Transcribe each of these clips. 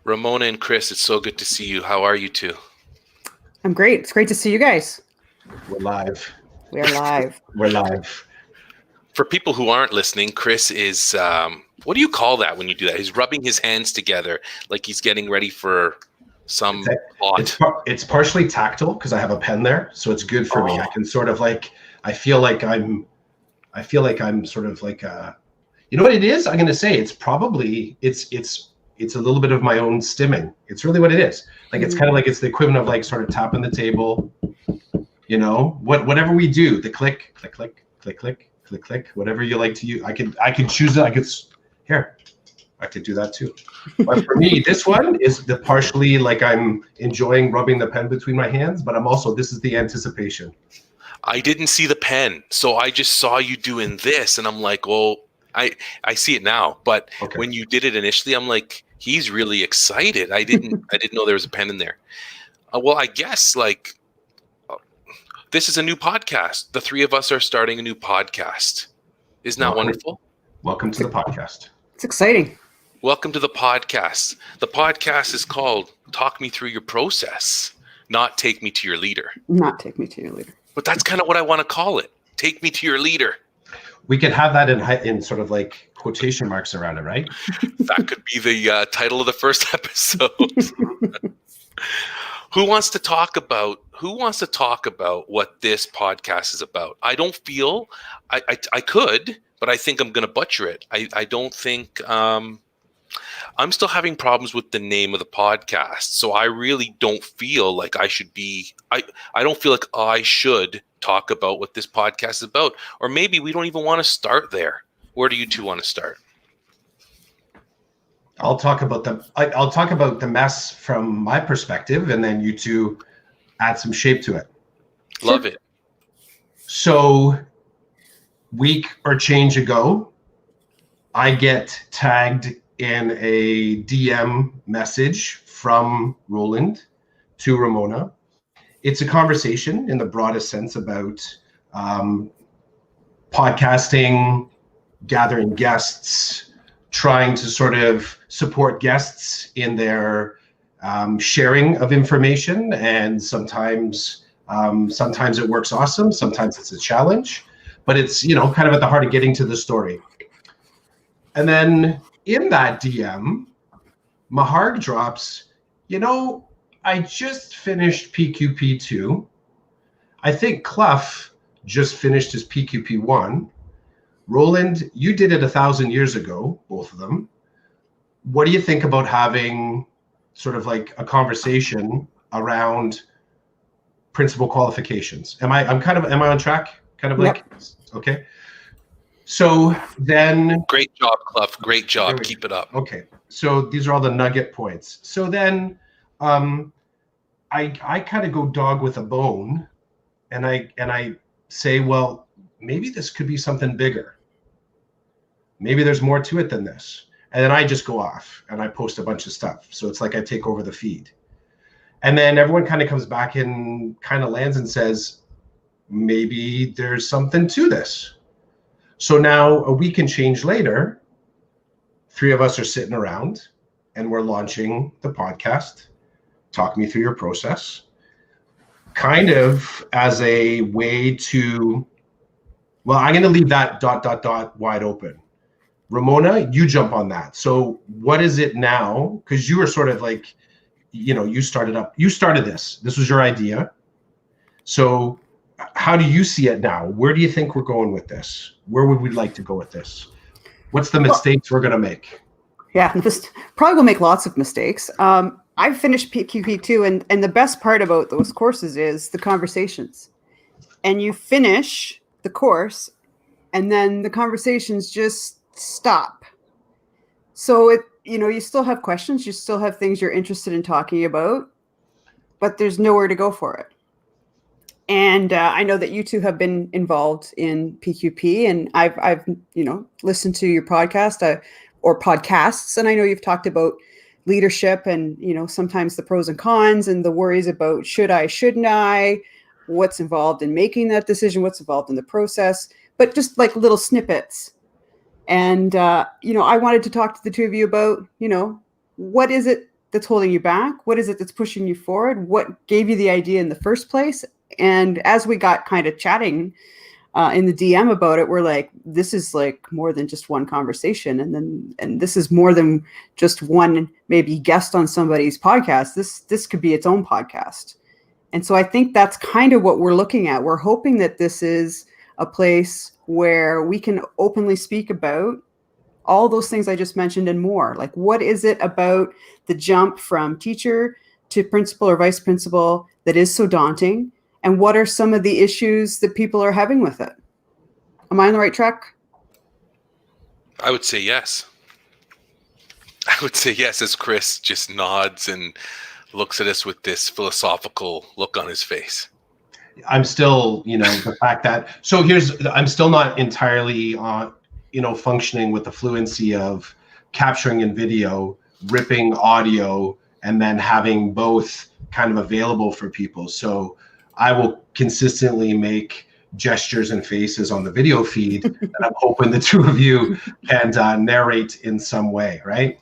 Ramona and Chris, it's so good to see you. How are you two? I'm great. It's great to see you guys. We're live. We are live. We're live. For people who aren't listening, Chris is, what do you call that when you do that? He's rubbing his hands together like he's getting ready for some plot. It's partially tactile because I have a pen there, so it's good for me. I can sort of like, I feel like I'm sort of like, you know what it is? I'm going to say it's probably, it's a little bit of my own stimming. It's really what it is. Like, it's kind of like, it's the equivalent of like sort of tapping the table, you know, whatever we do, the click, click, click, click, click, click, click, whatever you like to use. I can choose it. I could do that too. But for me, this one is the partially like I'm enjoying rubbing the pen between my hands, but this is the anticipation. I didn't see the pen, so I just saw you doing this, and I'm like, well, I see it now. But when you did it initially, I'm like, he's really excited. I didn't know there was a pen in there. Well, I guess like this is a new podcast. The three of us are starting a new podcast. Isn't that wonderful? Welcome to the podcast. It's exciting. Welcome to the podcast. The podcast is called Talk Me Through Your Process, not Take Me to Your Leader. Not Take Me to Your Leader. But that's kind of what I want to call it. Take Me to Your Leader. We could have that in sort of like quotation marks around it, right? That could be the title of the first episode. Who wants to talk about what this podcast is about? I don't feel I could, but I think I'm going to butcher it. I don't think I'm still having problems with the name of the podcast. So I really don't feel like I should be I don't feel like I should talk about what this podcast is about. Or maybe we don't even want to start there. Where do you two want to start? I'll talk about the mess from my perspective, and then you two add some shape to it. Love it. So, week or change ago, I get tagged in a DM message from Rolland to Ramona. It's a conversation in the broadest sense about podcasting, gathering guests, trying to sort of support guests in their sharing of information. And sometimes it works awesome. Sometimes it's a challenge, but it's, kind of at the heart of getting to the story. And then in that DM, Meharg drops, I just finished PQP2. I think Cluff just finished his PQP1. Rolland, you did it 1,000 years ago, both of them. What do you think about having sort of like a conversation around principal qualifications? Am I on track? Kind of like, yep. Okay. So then. Great job, Cluff. Great job. Keep it up. Okay. So these are all the nugget points. So then I kind of go dog with a bone, and I say, well, maybe this could be something bigger. Maybe there's more to it than this. And then I just go off and I post a bunch of stuff. So it's like I take over the feed. And then everyone kind of comes back and kind of lands and says, maybe there's something to this. So now a week and change later, three of us are sitting around and we're launching the podcast, Talk Me Through Your Process, kind of as a way to, well, I'm going to leave that ... wide open. Ramona, you jump on that. So what is it now? Because you were sort of like, you started this. This was your idea. So how do you see it now? Where do you think we're going with this? Where would we like to go with this? What's the mistakes we're going to make? Yeah, probably will make lots of mistakes. I've finished PQP2, and the best part about those courses is the conversations. And you finish the course, and then the conversations just stop. So you still have questions, you still have things you're interested in talking about, but there's nowhere to go for it. And I know that you two have been involved in PQP, and I've listened to your podcast or podcasts, and I know you've talked about leadership and sometimes the pros and cons and the worries about should I, shouldn't I, what's involved in making that decision, what's involved in the process, but just like little snippets. And I wanted to talk to the two of you about what is it that's holding you back? What is it that's pushing you forward? What gave you the idea in the first place? And as we got kind of chatting in the DM about it, we're like, this is like more than just one conversation. And this is more than just one, maybe guest on somebody's podcast. This could be its own podcast. And so I think that's kind of what we're looking at. We're hoping that this is a place where we can openly speak about all those things I just mentioned and more. Like, what is it about the jump from teacher to principal or vice principal that is so daunting? And what are some of the issues that people are having with it? Am I on the right track? I would say yes. I would say yes, as Chris just nods and looks at us with this philosophical look on his face. I'm still, the fact that, I'm still not entirely, functioning with the fluency of capturing in video, ripping audio, and then having both kind of available for people. So I will consistently make gestures and faces on the video feed, and I'm hoping the two of you can narrate in some way, right?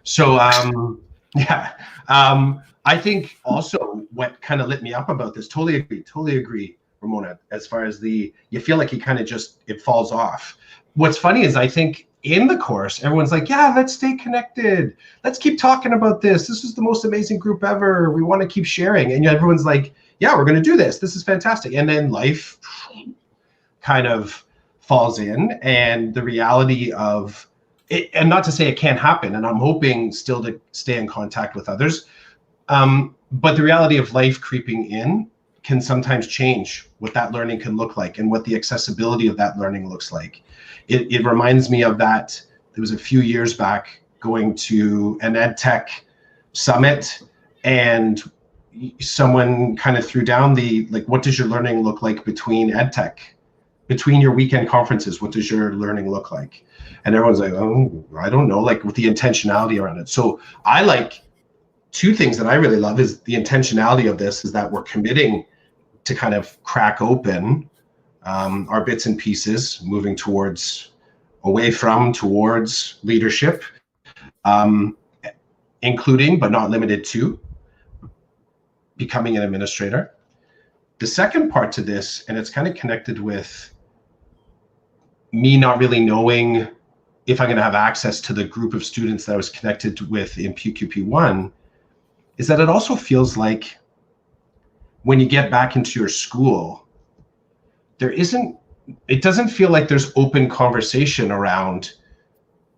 So, I think also what kind of lit me up about this, totally agree, Ramona, as far as you feel like it falls off. What's funny is I think in the course, everyone's like, yeah, let's stay connected. Let's keep talking about this. This is the most amazing group ever. We want to keep sharing. And everyone's like, yeah, we're going to do this. This is fantastic. And then life kind of falls in, and the reality of it, and not to say it can't happen, and I'm hoping still to stay in contact with others. But the reality of life creeping in can sometimes change what that learning can look like and what the accessibility of that learning looks like. It reminds me of that. It was a few years back going to an ed tech summit, and someone kind of threw down what does your learning look like between ed tech, between your weekend conferences? What does your learning look like? And everyone's like, oh, I don't know, like with the intentionality around it. So I like two things that I really love is the intentionality of this is that we're committing to kind of crack open our bits and pieces, moving towards leadership, including but not limited to becoming an administrator. The second part to this, and it's kind of connected with me not really knowing if I'm going to have access to the group of students that I was connected with in PQP1, is that it also feels like when you get back into your school, it doesn't feel like there's open conversation around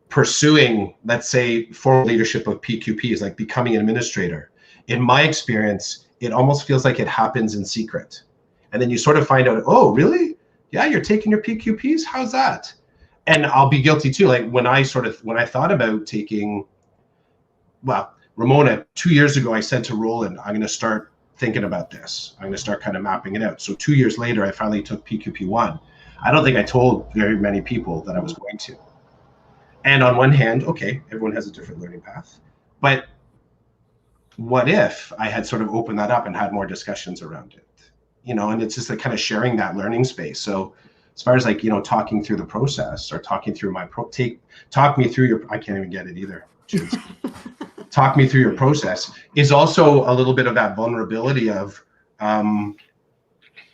pursuing, let's say, formal leadership of PQPs, like becoming an administrator. In my experience, it almost feels like it happens in secret. And then you sort of find out, oh, really? Yeah, you're taking your PQPs? How's that? And I'll be guilty too. Like when I thought about taking, Ramona, 2 years ago, I said to Rolland, I'm going to start thinking about this. I'm going to start kind of mapping it out. So 2 years later, I finally took PQP1. I don't think I told very many people that I was going to. And on one hand, okay, everyone has a different learning path. But what if I had sort of opened that up and had more discussions around it? And it's just like kind of sharing that learning space. So as far as talking through the process or talking through talk me through your, I can't even get it either. Talk me through your process is also a little bit of that vulnerability of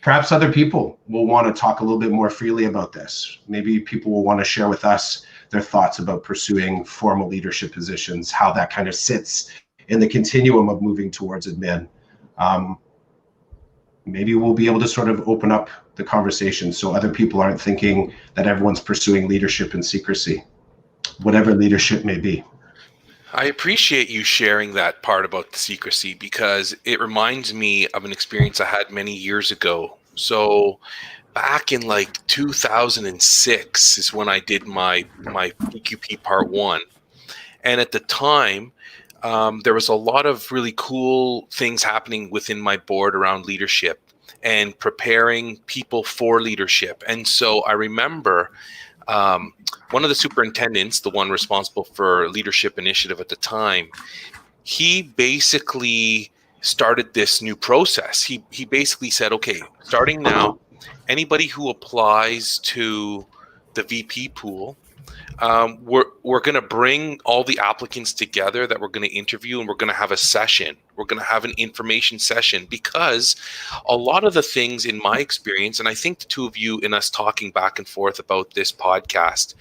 perhaps other people will want to talk a little bit more freely about this. Maybe people will want to share with us their thoughts about pursuing formal leadership positions, how that kind of sits in the continuum of moving towards admin. Maybe we'll be able to sort of open up the conversation so other people aren't thinking that everyone's pursuing leadership in secrecy, whatever leadership may be. I appreciate you sharing that part about the secrecy because it reminds me of an experience I had many years ago. So back in 2006 is when I did my PQP Part 1. And at the time, there was a lot of really cool things happening within my board around leadership and preparing people for leadership. And so I remember one of the superintendents, the one responsible for leadership initiative at the time, he basically started this new process. He basically said, okay, starting now, anybody who applies to the VP pool we're going to bring all the applicants together that we're going to interview, and we're going to have a session. We're going to have an information session, because a lot of the things in my experience, and I think the two of you in us talking back and forth about this podcast,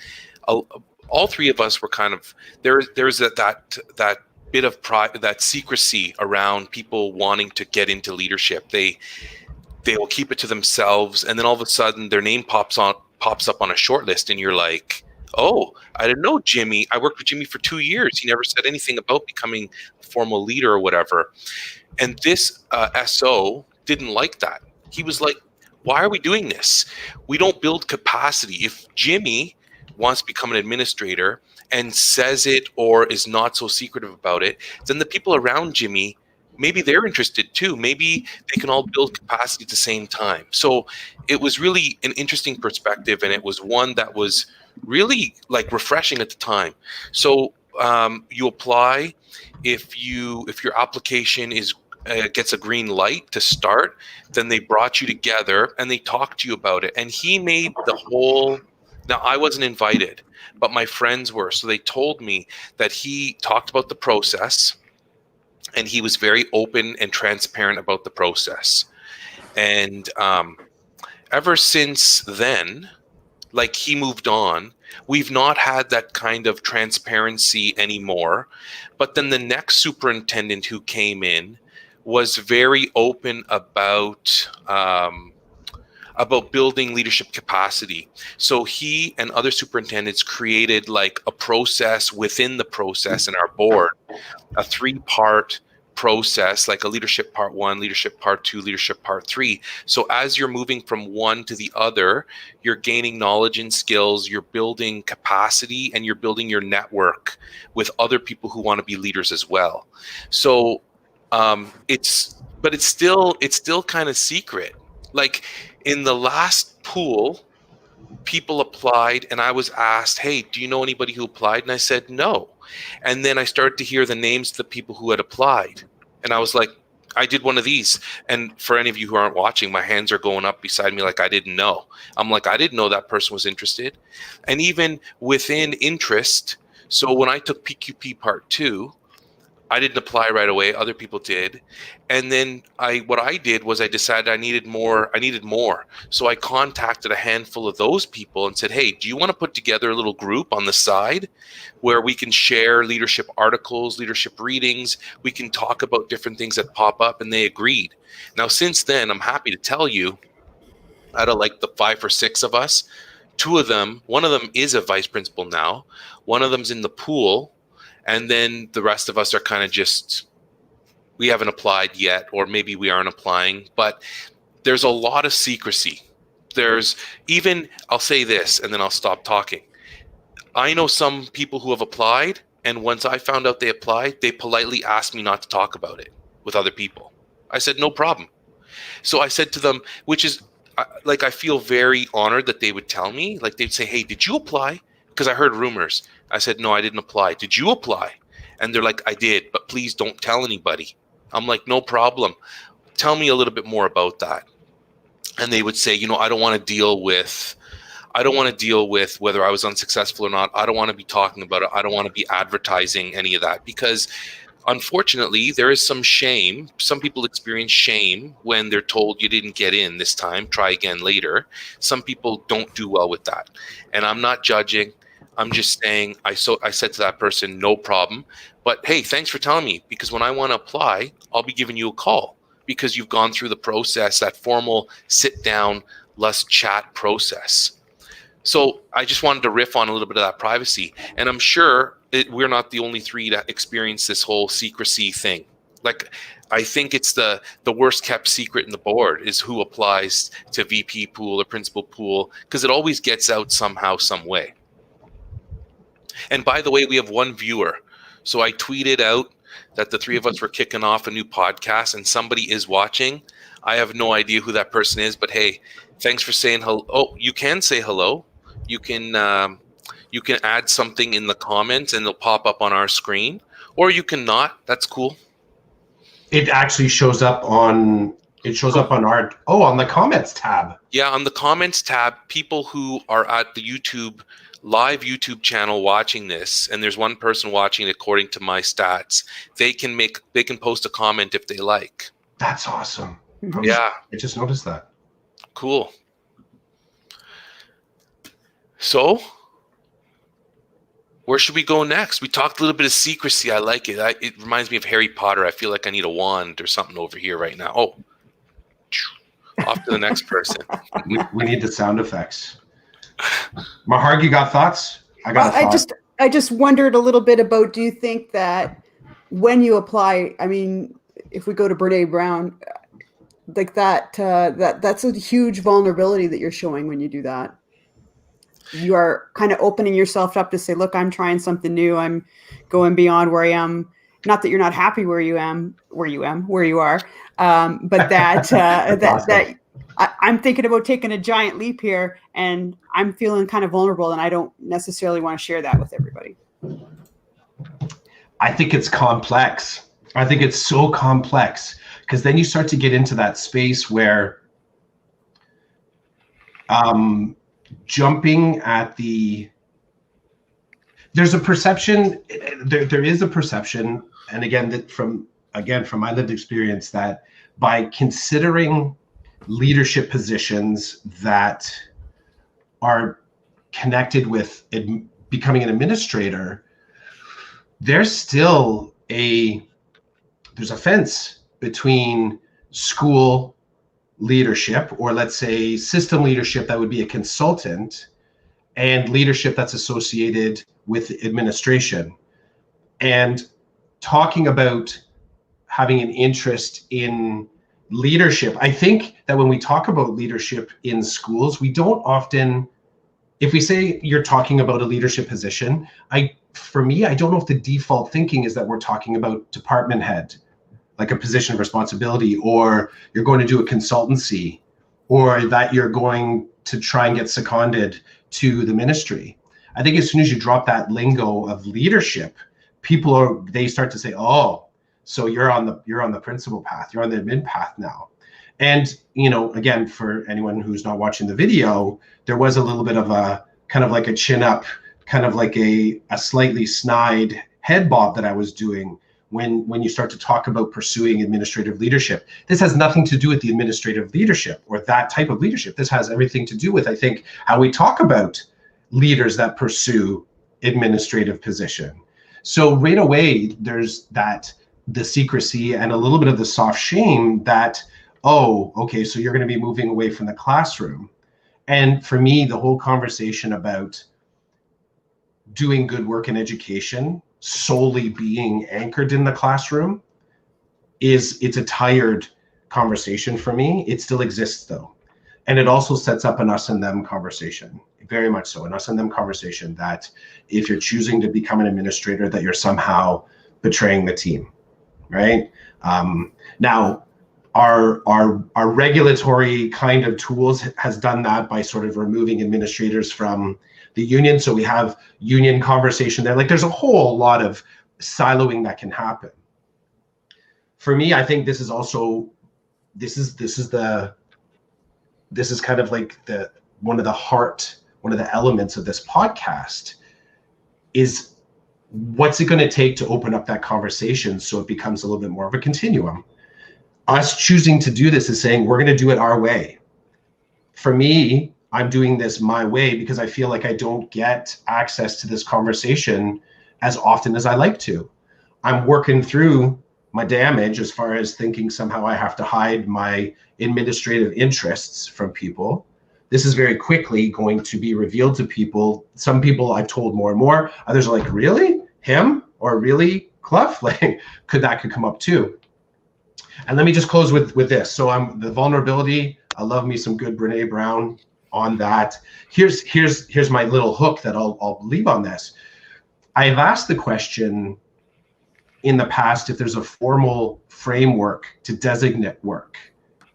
all three of us were kind of, there's that bit of pride, that secrecy around people wanting to get into leadership. They will keep it to themselves, and then all of a sudden their name pops up on a short list, and you're like, oh, I didn't know Jimmy. I worked with Jimmy for 2 years. He never said anything about becoming a formal leader or whatever. And this SO didn't like that. He was like, why are we doing this? We don't build capacity. If Jimmy wants to become an administrator and says it or is not so secretive about it, then the people around Jimmy, maybe they're interested too. Maybe they can all build capacity at the same time. So it was really an interesting perspective, and it was one that was really like refreshing at the time. So you apply. If your application is gets a green light to start, then they brought you together and they talked to you about it. And he made the whole. Now, I wasn't invited, but my friends were. So they told me that he talked about the process, and he was very open and transparent about the process. And ever since then, like, he moved on. We've not had that kind of transparency anymore. But then the next superintendent who came in was very open about building leadership capacity. So he and other superintendents created like a process within the process in our board, a 3-part process, like a leadership part 1, leadership part 2, leadership part 3. So as you're moving from one to the other, you're gaining knowledge and skills, you're building capacity, and you're building your network with other people who want to be leaders as well. So it's still kind of secret. Like, in the last pool, people applied, and I was asked, hey, do you know anybody who applied? And I said, no. And then I started to hear the names of the people who had applied. And I was like, I did one of these. And for any of you who aren't watching, my hands are going up beside me like I didn't know. I'm like, I didn't know that person was interested. And even within interest, so when I took PQP Part 2, I didn't apply right away. Other people did. And then what I did was I decided I needed more. So I contacted a handful of those people and said, hey, do you want to put together a little group on the side where we can share leadership articles, leadership readings? We can talk about different things that pop up. And they agreed. Now, since then, I'm happy to tell you, out of like the 5 or 6 of us, 2 of them, one of them is a vice principal now. One of them's in the pool. And then the rest of us are kind of just, we haven't applied yet, or maybe we aren't applying, but there's a lot of secrecy. There's even, I'll say this and then I'll stop talking. I know some people who have applied, and once I found out they applied, they politely asked me not to talk about it with other people. I said, no problem. So I said to them, which is like, I feel very honored that they would tell me, like they'd say, hey, did you apply? Because I heard rumors. I said, no, I didn't apply. Did you apply? And they're like, I did, but please don't tell anybody. I'm like, no problem. Tell me a little bit more about that. And they would say, I don't want to deal with whether I was unsuccessful or not. I don't want to be talking about it. I don't want to be advertising any of that, because unfortunately there is some shame. Some people experience shame when they're told you didn't get in this time, try again later. Some people don't do well with that. And I'm not judging. I'm just saying, I said to that person, no problem. But hey, thanks for telling me, because when I want to apply, I'll be giving you a call, because you've gone through the process, that formal sit down, let's chat process. So I just wanted to riff on a little bit of that privacy. And I'm sure we're not the only 3 to experience this whole secrecy thing. Like, I think it's the worst kept secret in the board is who applies to VP pool or principal pool, because it always gets out somehow, some way. And by the way, we have 1 viewer. So I tweeted out that the 3 of us were kicking off a new podcast, and somebody is watching. I have no idea who that person is, but hey, thanks for saying hello. Oh, you can say hello. You can add something in the comments and it'll pop up on our screen, or you can not. That's cool. It actually shows up on on the comments tab. Yeah, on the comments tab, people who are at the YouTube live YouTube channel watching this, and there's one person watching it according to my stats, they can post a comment if they like. That's awesome. Yeah. I just noticed that. Cool. So, where should we go next? We talked a little bit of secrecy. I like it. It reminds me of Harry Potter. I feel like I need a wand or something over here right now. Oh, off to the next person. We need the sound effects. Meharg, you got thoughts? I just wondered a little bit about, do you think that when you apply, I mean, if we go to Brene Brown, like that's a huge vulnerability that you're showing when you do that. You are kind of opening yourself up to say, look, I'm trying something new. I'm going beyond where I am. Not that you're not happy where you are, but that I'm thinking about taking a giant leap here, and I'm feeling kind of vulnerable, and I don't necessarily want to share that with everybody. I think it's complex. I think it's so complex, because then you start to get into that space where jumping at there's a perception, there is a perception, and again, from my lived experience, that by considering leadership positions that are connected with becoming an administrator, there's a fence between school leadership, or let's say system leadership that would be a consultant, and leadership that's associated with administration. And talking about having an interest in leadership, I think that when we talk about leadership in schools, we don't often, if we say you're talking about a leadership position, for me, I don't know if the default thinking is that we're talking about department head, like a position of responsibility, or you're going to do a consultancy, or that you're going to try and get seconded to the ministry. I think as soon as you drop that lingo of leadership, they start to say, oh, so you're on the principal path, you're on the admin path now. And, again, for anyone who's not watching the video, there was a little bit of a kind of like a chin up, kind of like a slightly snide head bob that I was doing when you start to talk about pursuing administrative leadership. This has nothing to do with the administrative leadership or that type of leadership. This has everything to do with, I think, how we talk about leaders that pursue administrative position. So right away, there's the secrecy and a little bit of the soft shame that, oh, okay, so you're going to be moving away from the classroom. And for me, the whole conversation about doing good work in education solely being anchored in the classroom it's a tired conversation for me. It still exists though. And it also sets up an us and them conversation, very much so, an us and them conversation, that if you're choosing to become an administrator, that you're somehow betraying the team, right? Now, our regulatory kind of tools has done that by sort of removing administrators from the union. So we have union conversation there. Like, there's a whole lot of siloing that can happen. For me, I think this is also, this is kind of like one of the elements of this podcast is, what's it going to take to open up that conversation so it becomes a little bit more of a continuum? Us choosing to do this is saying, we're going to do it our way. For me, I'm doing this my way because I feel like I don't get access to this conversation as often as I like to. I'm working through my damage as far as thinking somehow I have to hide my administrative interests from people. This is very quickly going to be revealed to people. Some people I've told more and more. Others are like, really? Him? Or really, Cluff? Like, could come up too? And let me just close with this. So the vulnerability. I love me some good Brene Brown on that. Here's my little hook that I'll leave on this. I've asked the question in the past if there's a formal framework to designate work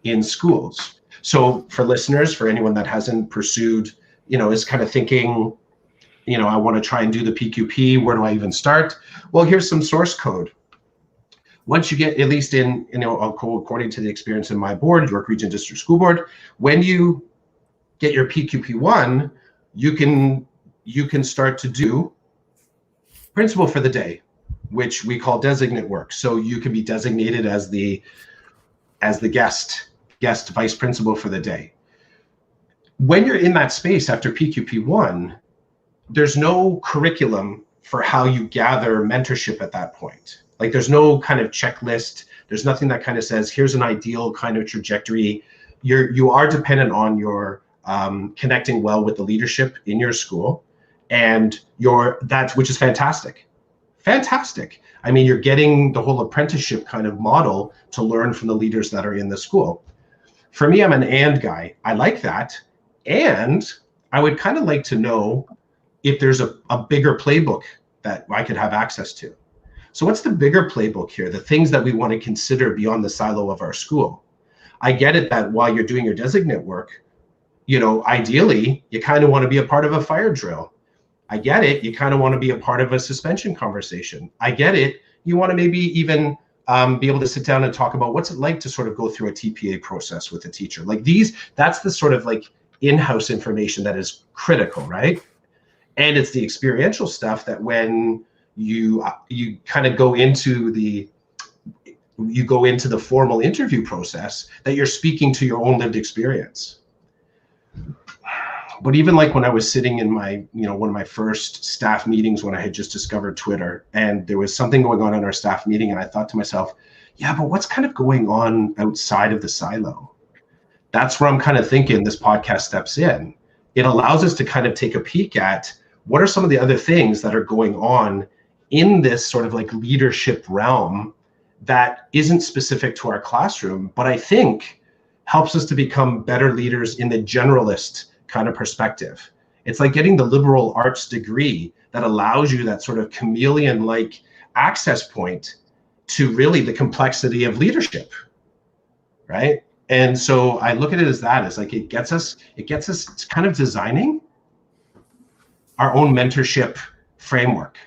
in schools. So for listeners, for anyone that hasn't pursued, is kind of thinking, I want to try and do the PQP, where do I even start? Well, here's some source code. Once you get, at least in, according to the experience in my board, York Region District School Board, when you get your PQP1, you can you can start to do principal for the day, which we call designate work. So you can be designated as the guest vice principal for the day. When you're in that space after PQP1, there's no curriculum for how you gather mentorship at that point. Like there's no kind of checklist. There's nothing that kind of says, here's an ideal kind of trajectory. You are dependent on your connecting well with the leadership in your school, and which is fantastic. Fantastic. I mean, you're getting the whole apprenticeship kind of model to learn from the leaders that are in the school. For me, I'm an and guy. I like that. And I would kind of like to know if there's a bigger playbook that I could have access to. So what's the bigger playbook here? The things that we want to consider beyond the silo of our school. I get it that while you're doing your designate work, ideally, you kind of want to be a part of a fire drill. I get it. You kind of want to be a part of a suspension conversation. I get it. You want to maybe even be able to sit down and talk about what's it like to sort of go through a TPA process with a teacher. Like that's the sort of like in-house information that is critical, right? And it's the experiential stuff that when you kind of go into the formal interview process, that you're speaking to your own lived experience. But even like when I was sitting in my, one of my first staff meetings when I had just discovered Twitter, and there was something going on in our staff meeting, and I thought to myself, yeah, but what's kind of going on outside of the silo? That's where I'm kind of thinking this podcast steps in. It allows us to kind of take a peek at what are some of the other things that are going on in this sort of like leadership realm that isn't specific to our classroom, but I think helps us to become better leaders in the generalist kind of perspective. It's like getting the liberal arts degree that allows you that sort of chameleon-like access point to really the complexity of leadership, right? And so I look at it as that, as like it gets us kind of designing our own mentorship framework.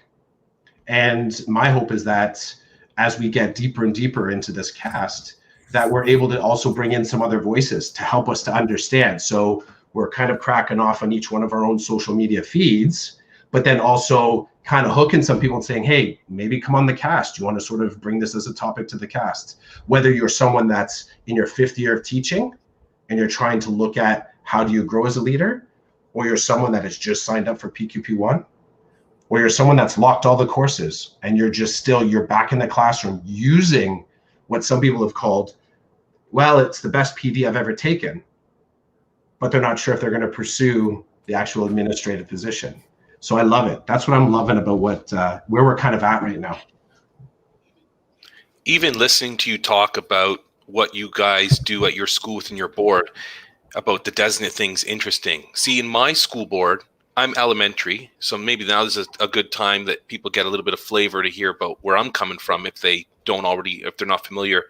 And my hope is that as we get deeper and deeper into this cast, that we're able to also bring in some other voices to help us to understand. So we're kind of cracking off on each one of our own social media feeds, but then also kind of hooking some people and saying, hey, maybe come on the cast. You want to sort of bring this as a topic to the cast. Whether you're someone that's in your 5th year of teaching and you're trying to look at how do you grow as a leader, or you're someone that has just signed up for PQP1, or you're someone that's locked all the courses and you're back in the classroom using what some people have called, well, it's the best PD I've ever taken, but they're not sure if they're going to pursue the actual administrative position. So I love it. That's what I'm loving about where we're kind of at right now. Even listening to you talk about what you guys do at your school within your board about the designate thing's interesting. See, in my school board, I'm elementary, so maybe now is a good time that people get a little bit of flavor to hear about where I'm coming from if they're not familiar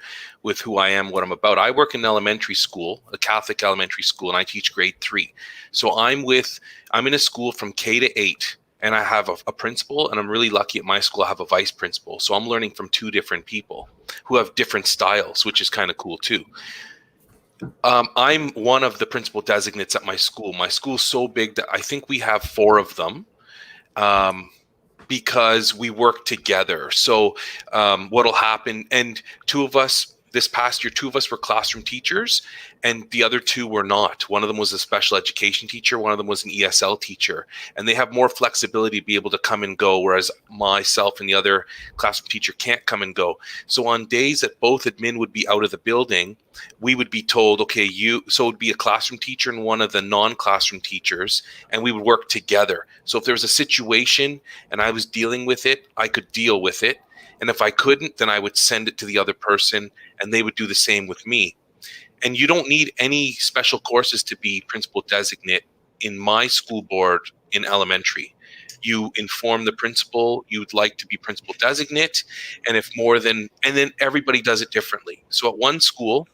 with who I am, what I'm about. I work in elementary school, a Catholic elementary school, and I teach grade 3. So I'm in a school from K to 8, and I have a principal, and I'm really lucky at my school I have a vice principal. So I'm learning from 2 different people who have different styles, which is kind of cool too. I'm one of the principal designates at my school. My school's so big that I think we have 4 of them because we work together. So what'll happen, and 2 of us, this past year, 2 of us were classroom teachers and the other 2 were not. One of them was a special education teacher. One of them was an ESL teacher. And they have more flexibility to be able to come and go, whereas myself and the other classroom teacher can't come and go. So on days that both admin would be out of the building, we would be told, okay, so it would be a classroom teacher and one of the non-classroom teachers, and we would work together. So if there was a situation and I was dealing with it, I could deal with it. And if I couldn't, then I would send it to the other person and they would do the same with me. And you don't need any special courses to be principal designate in my school board in elementary. You inform the principal you'd like to be principal designate, and then everybody does it differently. So at one school,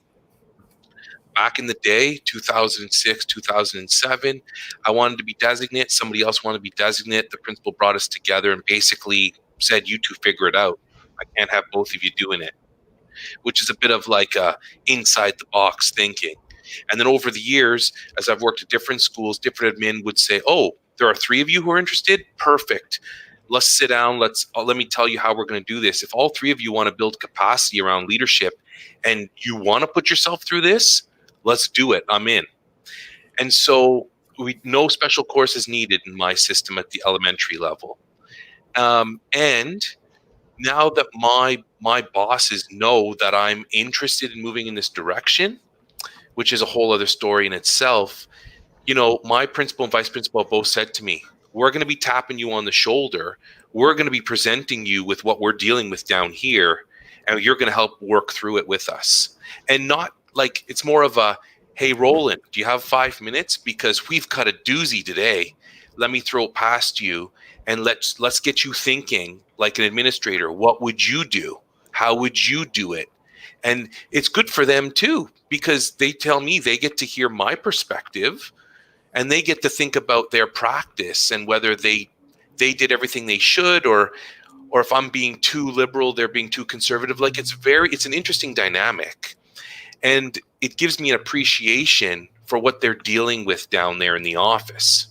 back in the day, 2006, 2007, I wanted to be designate. Somebody else wanted to be designate. The principal brought us together and basically said, you 2 figure it out. I can't have both of you doing it, which is a bit of like inside the box thinking. And then over the years, as I've worked at different schools, different admin would say, oh, there are 3 of you who are interested. Perfect. Let's sit down. Let me tell you how we're going to do this. If all 3 of you want to build capacity around leadership and you want to put yourself through this, let's do it. I'm in. And so no special courses needed in my system at the elementary level. And now that my bosses know that I'm interested in moving in this direction, which is a whole other story in itself, my principal and vice principal both said to me, we're going to be tapping you on the shoulder. We're going to be presenting you with what we're dealing with down here, and you're going to help work through it with us. And not like it's more of a, hey, Rolland, do you have 5 minutes? Because we've got a doozy today. Let me throw it past you, and let's get you thinking like an administrator. What would you do? How would you do it? And it's good for them too, because they tell me they get to hear my perspective, and they get to think about their practice and whether they did everything they should, or if I'm being too liberal, they're being too conservative. Like it's an interesting dynamic, and it gives me an appreciation for what they're dealing with down there in the office.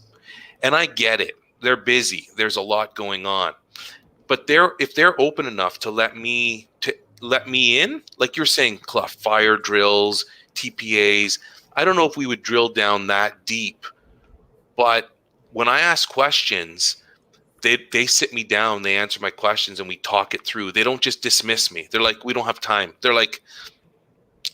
And I get it. They're busy. There's a lot going on. But if they're open enough to let me in, like you're saying, Cluff, fire drills, TPAs, I don't know if we would drill down that deep. But when I ask questions, they sit me down, they answer my questions, and we talk it through. They don't just dismiss me. They're like, we don't have time. They're like,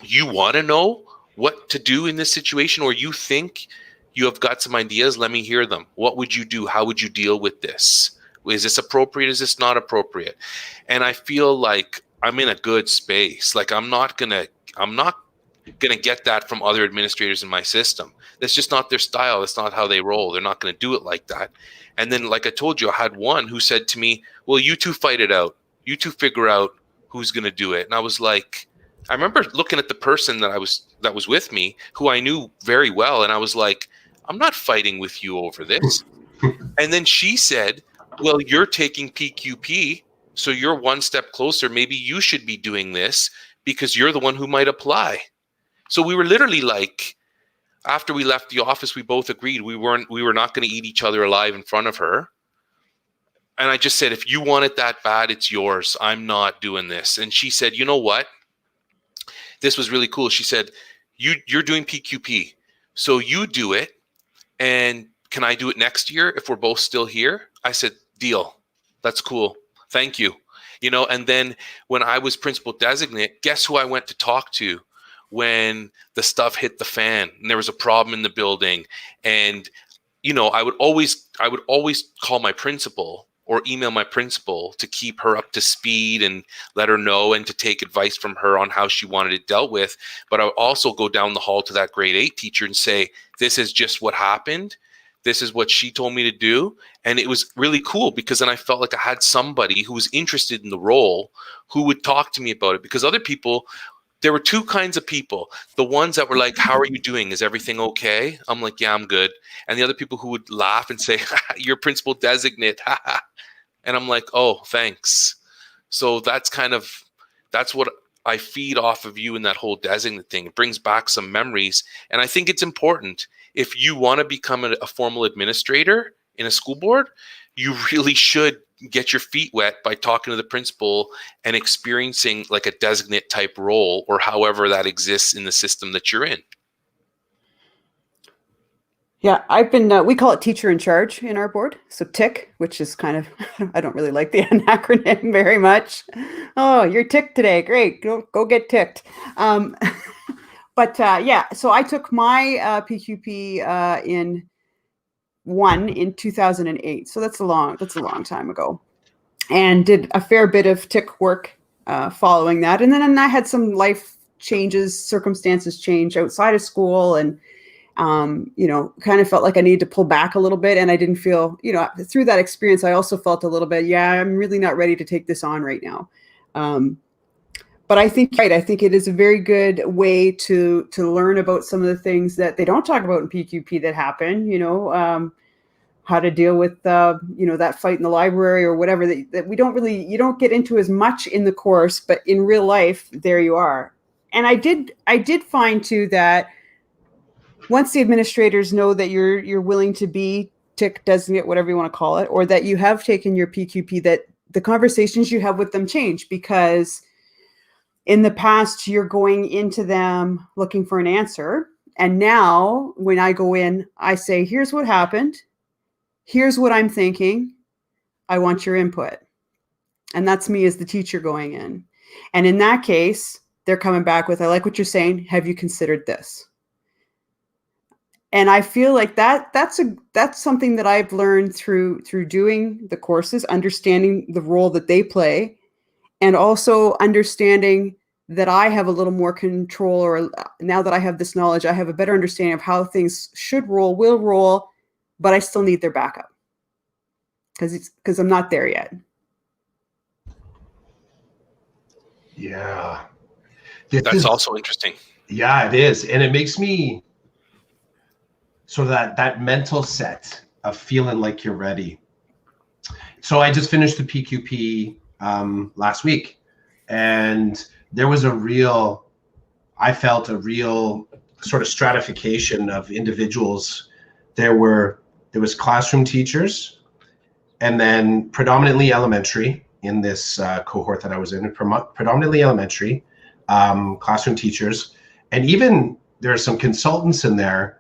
you want to know what to do in this situation, or you think you have got some ideas? Let me hear them. What would you do? How would you deal with this? Is this appropriate? Is this not appropriate? And I feel like I'm in a good space. Like I'm not gonna get that from other administrators in my system. That's just not their style. That's not how they roll. They're not going to do it like that. And then, like I told you, I had one who said to me, well, you two fight it out. You two figure out who's going to do it. And I was like, I remember looking at the person that was with me, who I knew very well. And I was like, I'm not fighting with you over this. And then she said, well, you're taking PQP, so you're one step closer. Maybe you should be doing this because you're the one who might apply. So we were literally like, after we left the office, we both agreed we were not going to eat each other alive in front of her. And I just said, if you want it that bad, it's yours. I'm not doing this. And she said, you know what? This was really cool. She said, you're doing PQP, so you do it. And can I do it next year if we're both still here? I said, deal. That's cool. Thank you. And then when I was principal designate, guess who I went to talk to when the stuff hit the fan and there was a problem in the building? And, I would always call my principal or email my principal to keep her up to speed and let her know and to take advice from her on how she wanted it dealt with. But I would also go down the hall to that grade 8 teacher and say, this is just what happened. This is what she told me to do. And it was really cool because then I felt like I had somebody who was interested in the role who would talk to me about it. Because other people, there were 2 kinds of people. The ones that were like, how are you doing? Is everything okay? I'm like, yeah, I'm good. And the other people who would laugh and say, you're principal designate. And I'm like, oh, thanks. So that's what I feed off of you in that whole designate thing. It brings back some memories. And I think it's important. If you want to become a formal administrator in a school board, you really should get your feet wet by talking to the principal and experiencing like a designate type role, or however that exists in the system that you're in. Yeah, I've been, we call it teacher in charge in our board. So TIC, which is kind of, I don't really like the acronym very much. Oh, you're TIC today. Great. Go get ticked. But yeah, so I took my PQP in 2008. So that's a long time ago, and did a fair bit of TIC work following that. And then I had some life changes, circumstances change outside of school, and kind of felt like I needed to pull back a little bit. And I didn't feel, through that experience, I also felt a little bit, yeah, I'm really not ready to take this on right now. But I think it is a very good way to learn about some of the things that they don't talk about in PQP that happen, how to deal with, that fight in the library or whatever that you don't get into as much in the course, but in real life, there you are. And I did find too that once the administrators know that you're willing to be tick, designate, whatever you want to call it, or that you have taken your PQP, that the conversations you have with them change, because in the past you're going into them looking for an answer. And now when I go in, I say, here's what happened. Here's what I'm thinking. I want your input. And that's me as the teacher going in. And in that case, they're coming back with, I like what you're saying. Have you considered this? And I feel like that's something that I've learned through doing the courses, understanding the role that they play, and also understanding that I have a little more control, or now that I have this knowledge, I have a better understanding of how things should roll, will roll, but I still need their backup because I'm not there yet. Yeah. That's also interesting. Yeah, it is. And it makes me sort of that mental set of feeling like you're ready. So I just finished the PQP last week, and there was I felt a real sort of stratification of individuals. There was classroom teachers, and then predominantly elementary in this cohort that I was in, predominantly elementary classroom teachers, and even there are some consultants in there.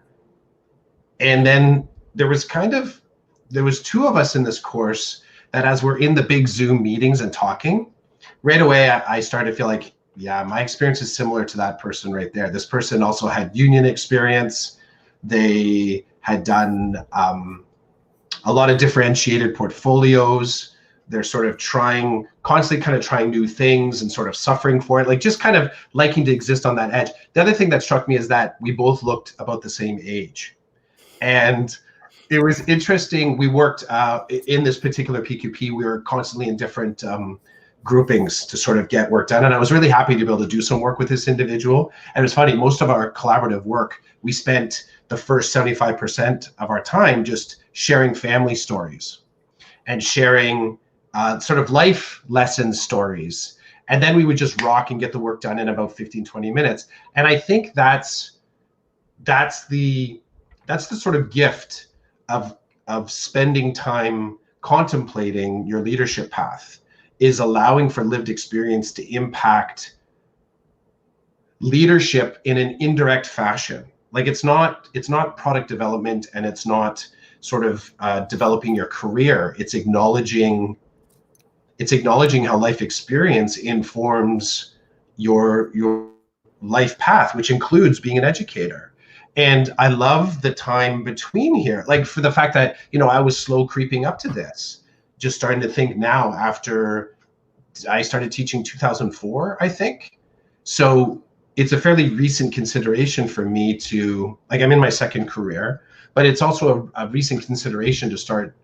And then there was two of us in this course that, as we're in the big Zoom meetings and talking, right away I started to feel like, yeah, my experience is similar to that person right there. This person also had union experience. They had done a lot of differentiated portfolios. They're sort of constantly trying new things and sort of suffering for it, like just kind of liking to exist on that edge. The other thing that struck me is that we both looked about the same age. And it was interesting. We worked in this particular PQP, we were constantly in different groupings to sort of get work done. And I was really happy to be able to do some work with this individual. And it was funny, most of our collaborative work, we spent the first 75% of our time just sharing family stories and sharing sort of life lesson stories. And then we would just rock and get the work done in about 15, 20 minutes. And I think that's the sort of gift of spending time contemplating your leadership path, is allowing for lived experience to impact leadership in an indirect fashion. Like it's not product development, and it's not sort of developing your career. It's acknowledging how life experience informs your life path, which includes being an educator. And I love the time between here, like for the fact that, I was slow creeping up to this, just starting to think now after I started teaching 2004, I think. So it's a fairly recent consideration for me to, like, I'm in my second career, but it's also a recent consideration to start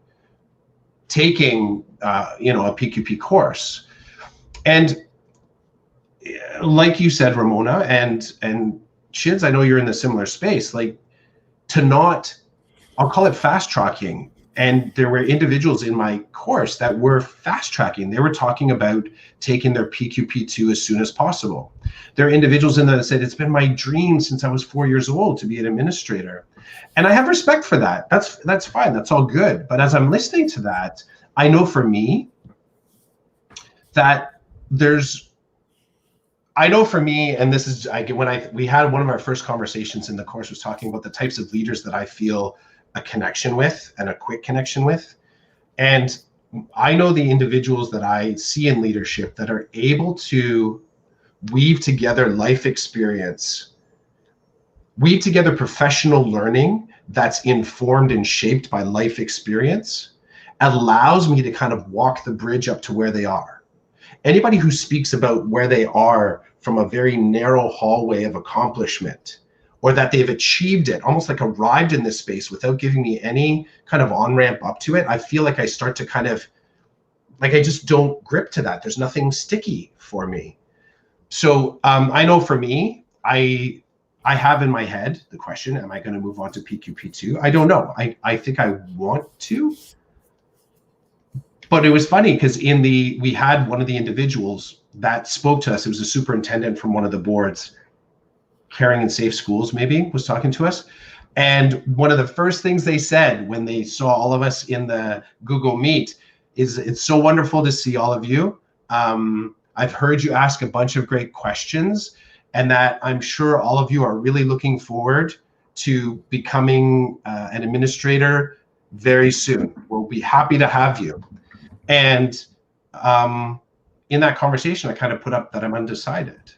taking, a PQP course. And like you said, Ramona and Chids, I know you're in the similar space, like I'll call it fast tracking. And there were individuals in my course that were fast tracking. They were talking about taking their PQP2 as soon as possible. There are individuals in there that said, it's been my dream since I was 4 years old to be an administrator. And I have respect for that. That's fine. That's all good. But as I'm listening to that, I know for me that and this is, we had one of our first conversations in the course was talking about the types of leaders that I feel a connection with, and a quick connection with. And I know the individuals that I see in leadership that are able to weave together life experience, weave together professional learning that's informed and shaped by life experience, allows me to kind of walk the bridge up to where they are. Anybody who speaks about where they are from a very narrow hallway of accomplishment, or that they've achieved it, almost like arrived in this space without giving me any kind of on-ramp up to it, I feel like I start to kind of, like I just don't grip to that. There's nothing sticky for me. So I know for me, I have in my head the question, am I going to move on to PQP2? I don't know. I think I want to. But it was funny because we had one of the individuals that spoke to us. It was a superintendent from one of the boards, Caring and Safe Schools maybe, was talking to us. And one of the first things they said when they saw all of us in the Google Meet is, it's so wonderful to see all of you. I've heard you ask a bunch of great questions, and that I'm sure all of you are really looking forward to becoming an administrator very soon. We'll be happy to have you. And in that conversation, I kind of put up that I'm undecided.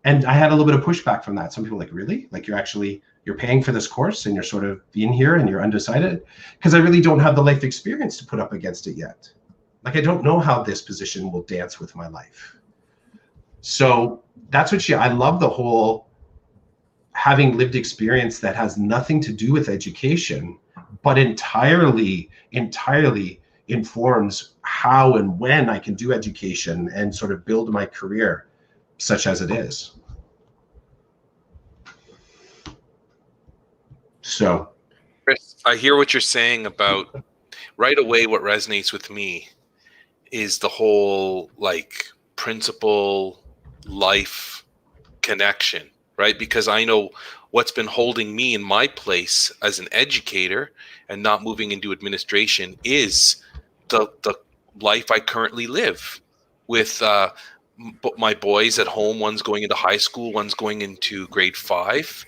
And I had a little bit of pushback from that. Some people were like, really? Like, you're paying for this course and you're sort of in here and you're undecided? Because I really don't have the life experience to put up against it yet. Like, I don't know how this position will dance with my life. So that's what I love the whole having lived experience that has nothing to do with education, but entirely informs how and when I can do education and sort of build my career such as it is. So, Chris, I hear what you're saying about right away. What resonates with me is the whole like principle life connection, right? Because I know what's been holding me in my place as an educator and not moving into administration is the life I currently live with my boys at home. One's going into high school, one's going into grade 5.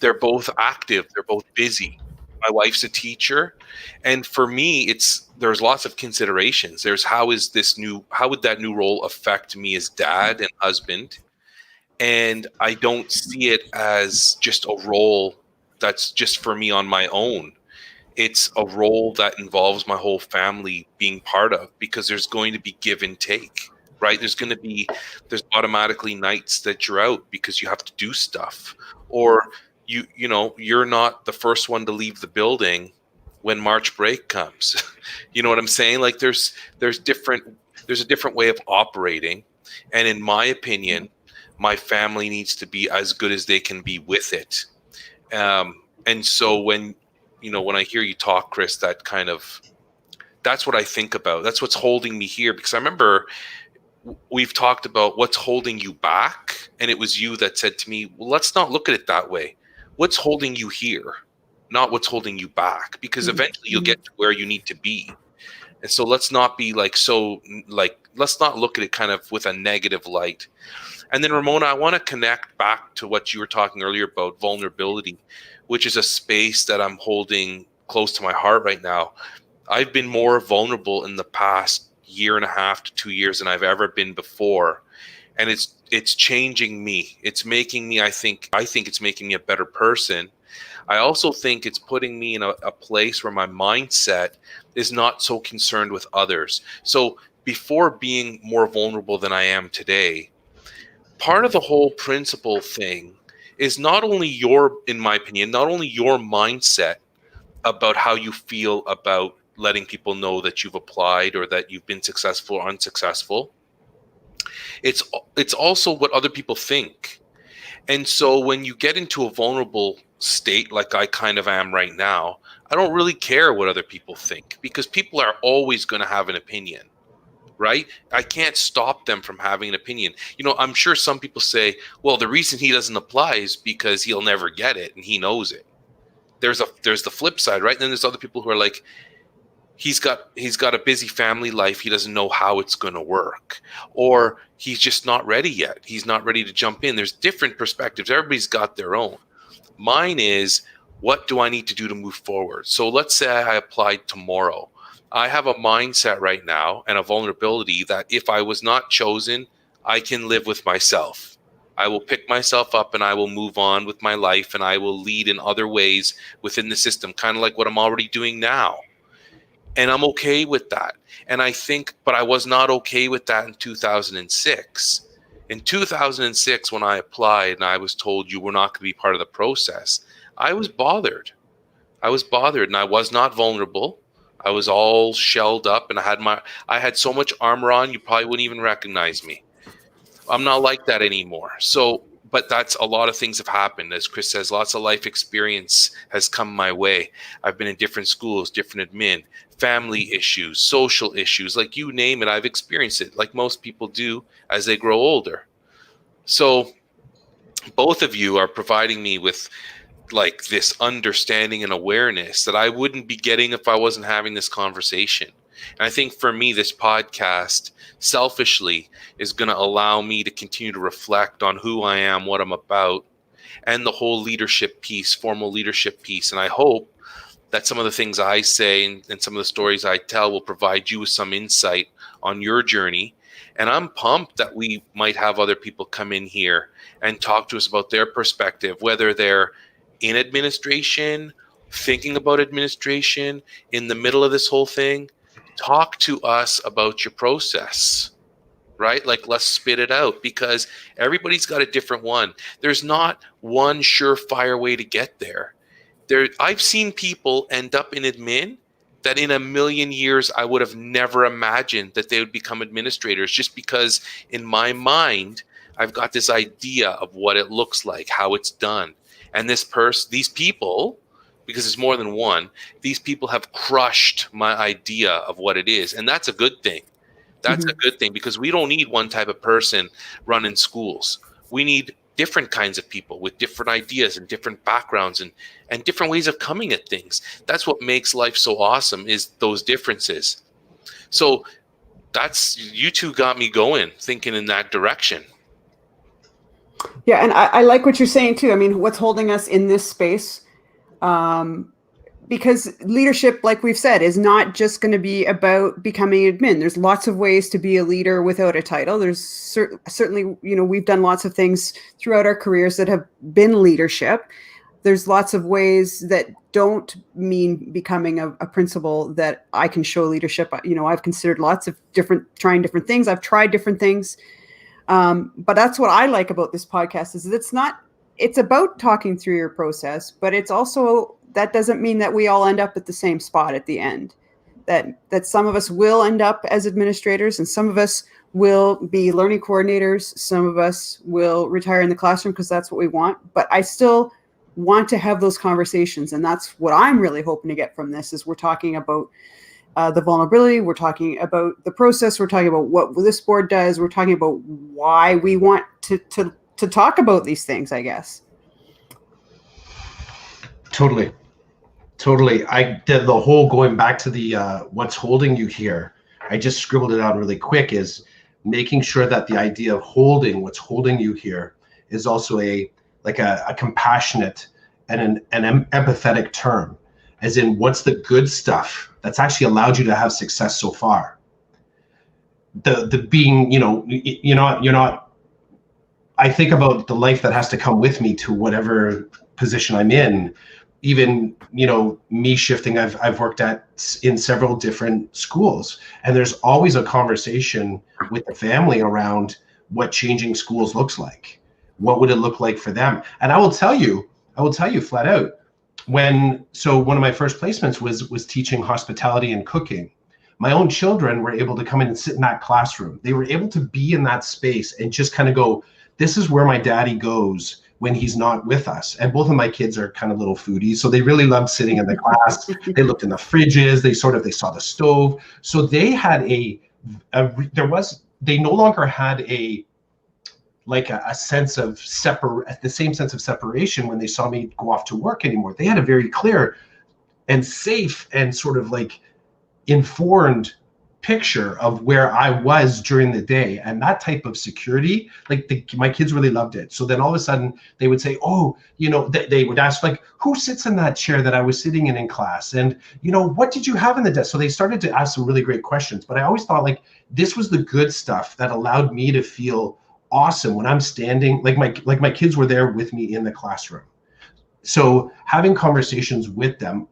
They're both active, they're both busy. My wife's a teacher, and for me, there's lots of considerations. There's how would that new role affect me as dad and husband? And I don't see it as just a role that's just for me on my own. It's a role that involves my whole family being part of, because there's going to be give and take, right? There's automatically nights that you're out because you have to do stuff, or you're not the first one to leave the building when March break comes. You know what I'm saying? Like there's a different way of operating. And in my opinion, my family needs to be as good as they can be with it. And so when I hear you talk, Chris, that's what I think about. That's what's holding me here, because I remember we've talked about what's holding you back. And it was you that said to me, well, let's not look at it that way. What's holding you here, not what's holding you back, because eventually you'll get to where you need to be. And so let's not be let's not look at it kind of with a negative light. And then Ramona, I want to connect back to what you were talking earlier about vulnerability, which is a space that I'm holding close to my heart right now. I've been more vulnerable in the past 1.5 to 2 years than I've ever been before. And it's changing me. It's making me, I think it's making me a better person. I also think it's putting me in a place where my mindset is not so concerned with others. So before being more vulnerable than I am today, part of the whole principle thing is not only in my opinion, not only your mindset about how you feel about letting people know that you've applied or that you've been successful or unsuccessful. It's also what other people think. And so when you get into a vulnerable state like I kind of am right now, I don't really care what other people think, because people are always going to have an opinion, right? I can't stop them from having an opinion. I'm sure some people say, well, the reason he doesn't apply is because he'll never get it and he knows it. There's the flip side, right? And then there's other people who are like, he's got a busy family life. He doesn't know how it's going to work, or he's just not ready yet. He's not ready to jump in. There's different perspectives. Everybody's got their own. Mine is, what do I need to do to move forward? So let's say I applied tomorrow. I have a mindset right now and a vulnerability that if I was not chosen, I can live with myself. I will pick myself up and I will move on with my life, and I will lead in other ways within the system, kind of like what I'm already doing now. And I'm okay with that. And but I was not okay with that in 2006. In 2006, when I applied and I was told you were not going to be part of the process, I was bothered. And I was not vulnerable. I was all shelled up, and I had so much armor on, you probably wouldn't even recognize me. I'm not like that anymore. So, but that's a lot of things have happened. As Chris says, lots of life experience has come my way. I've been in different schools, different admin, family issues, social issues, like you name it, I've experienced it, like most people do as they grow older. So both of you are providing me with like this understanding and awareness that I wouldn't be getting if I wasn't having this conversation. And I think for me, this podcast, selfishly, is going to allow me to continue to reflect on who I am, what I'm about, and the whole leadership piece, formal leadership piece. And I hope that some of the things I say and some of the stories I tell will provide you with some insight on your journey. And I'm pumped that we might have other people come in here and talk to us about their perspective, whether they're in administration, thinking about administration, in the middle of this whole thing. Talk to us about your process, right? Like, let's spit it out, because everybody's got a different one. There's not one surefire way to get there. I've seen people end up in admin that in a million years I would have never imagined that they would become administrators, just because in my mind I've got this idea of what it looks like, how it's done. And these people, because it's more than one, these people have crushed my idea of what it is. And that's a good thing. That's a good thing, because we don't need one type of person running schools. We need different kinds of people with different ideas and different backgrounds and different ways of coming at things. That's what makes life so awesome, is those differences. So you two got me going, thinking in that direction. Yeah, and I like what you're saying too. I mean, what's holding us in this space? Because leadership, like we've said, is not just going to be about becoming admin. There's lots of ways to be a leader without a title. There's certainly, we've done lots of things throughout our careers that have been leadership. There's lots of ways that don't mean becoming a principal that I can show leadership. I've considered trying different things. I've tried different things. But that's what I like about this podcast, is it's about talking through your process, but it's also, that doesn't mean that we all end up at the same spot at the end. That some of us will end up as administrators, and some of us will be learning coordinators. Some of us will retire in the classroom because that's what we want. But I still want to have those conversations. And that's what I'm really hoping to get from this, is we're talking about the vulnerability. We're talking about the process. We're talking about what this board does. We're talking about why we want to talk about these things, I guess. Totally. I did the whole going back to the what's holding you here. I just scribbled it out really quick, is making sure that the idea of what's holding you here is also a compassionate and an empathetic term, as in what's the good stuff that's actually allowed you to have success so far. The being, you're not, I think about the life that has to come with me to whatever position I'm in. Even, me shifting, I've worked in several different schools, and there's always a conversation with the family around what changing schools looks like. What would it look like for them? And I will tell you flat out, one of my first placements was teaching hospitality and cooking. My own children were able to come in and sit in that classroom. They were able to be in that space and just kind of go, this is where my daddy goes when he's not with us. And both of my kids are kind of little foodies, so they really loved sitting in the class. They looked in the fridges, they saw the stove. So they had they no longer had a sense of the same sense of separation when they saw me go off to work anymore. They had a very clear and safe and sort of informed picture of where I was during the day, and that type of security, my kids really loved it. So then all of a sudden they would say, they would ask, who sits in that chair that I was sitting in class, and what did you have in the desk? So they started to ask some really great questions. But I always thought this was the good stuff that allowed me to feel awesome when I'm standing, my kids were there with me in the classroom. So having conversations with them,